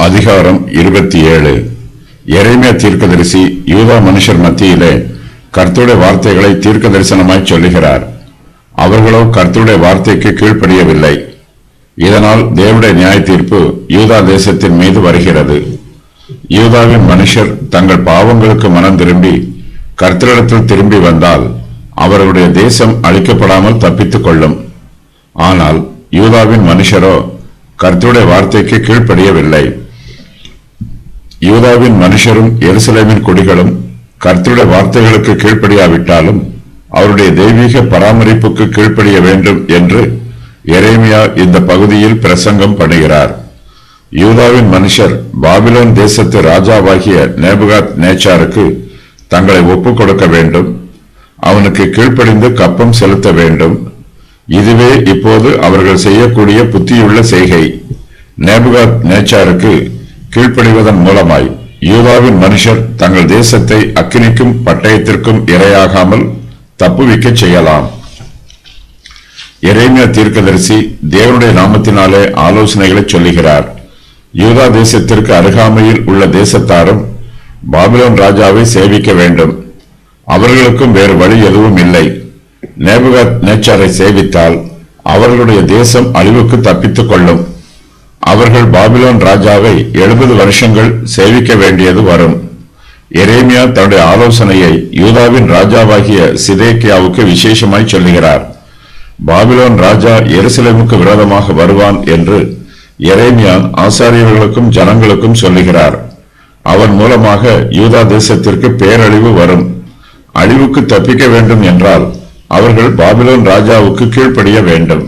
அதிகாரம் 27. எரேமியா தீர்க்கதரிசி யூதா மனுஷர் மத்தியிலே கர்த்தருடைய வார்த்தைகளை தீர்க்க தரிசனமாய் சொல்லுகிறார். அவர்களோ கர்த்தருடைய வார்த்தைக்கு கீழ்ப்படியவில்லை. இதனால் தேவனுடைய நியாய தீர்ப்பு யூதா தேசத்தின் மீது வருகிறது. யூதாவின் மனுஷர் தங்கள் பாவங்களுக்கு மனம் திரும்பி கர்த்தரிடத்தில் திரும்பி வந்தால் அவர்களுடைய தேசம் அழிக்கப்படாமல் தப்பித்துக் கொள்ளும். ஆனால் யூதாவின் மனுஷரோ கர்த்தருடைய வார்த்தைக்கு கீழ்ப்படியவில்லை. யூதாவின் மனுஷரும் எருசலேமின் குடிகளும் கர்த்தருடைய வார்த்தைகளுக்கு கீழ்ப்படியாவிட்டாலும் அவருடைய தெய்வீக பராமரிப்புக்கு கீழ்ப்படிய வேண்டும் என்று எரேமியா இந்த பகுதியில் பிரசங்கம் பண்ணுகிறார். யூதாவின் மனுஷர் பாபிலோன் தேசத்து ராஜாவாகிய நேபுகாத் நேச்சாருக்கு தங்களை ஒப்புக் கொடுக்க வேண்டும். அவனுக்கு கீழ்ப்படிந்து கப்பம் செலுத்த வேண்டும். இதுவே இப்போது அவர்கள் செய்யக்கூடிய புத்தியுள்ள செய்கை. நேபுகாத் நேச்சாருக்கு கீழ்ப்படிவதன் மூலமாய் யூதாவின் மனுஷர் தங்கள் தேசத்தை அக்கினிக்கும் பட்டயத்திற்கும் இரையாகாமல் தப்புவிக்க செய்யலாம். எரேமியா தீர்க்கதரிசி தேவனுடைய நாமத்தினாலே ஆலோசனைகளை சொல்லுகிறார். யூதா தேசத்திற்கு அருகாமையில் உள்ள தேசத்தாரும் பாபிலோன் ராஜாவை சேவிக்க வேண்டும். அவர்களுக்கும் வேறு வழி எதுவும் இல்லை. நேபுகாத் நேச்சாரை சேவித்தால் அவர்களுடைய தேசம் அழிவுக்கு தப்பித்துக் கொள்ளும். அவர்கள் பாபிலோன் ராஜாவை 70 வருஷங்கள் சேவிக்க வேண்டியது வரும். எரேமியா தன்னுடைய ஆலோசனையை யூதாவின் ராஜாவாகிய சிதேக்கியாவுக்கு விசேஷமாய் சொல்லுகிறார். பாபிலோன் ராஜா எருசலேமுக்கு விரோதமாக வருவான் என்று எரேமியா ஆசாரியர்களுக்கும் ஜனங்களுக்கும் சொல்லுகிறார். அவன் மூலமாக யூதா தேசத்திற்கு பேரழிவு வரும். அழிவுக்கு தப்பிக்க வேண்டும் என்றால் அவர்கள் பாபிலோன் ராஜாவுக்கு கீழ்ப்படிய வேண்டும்.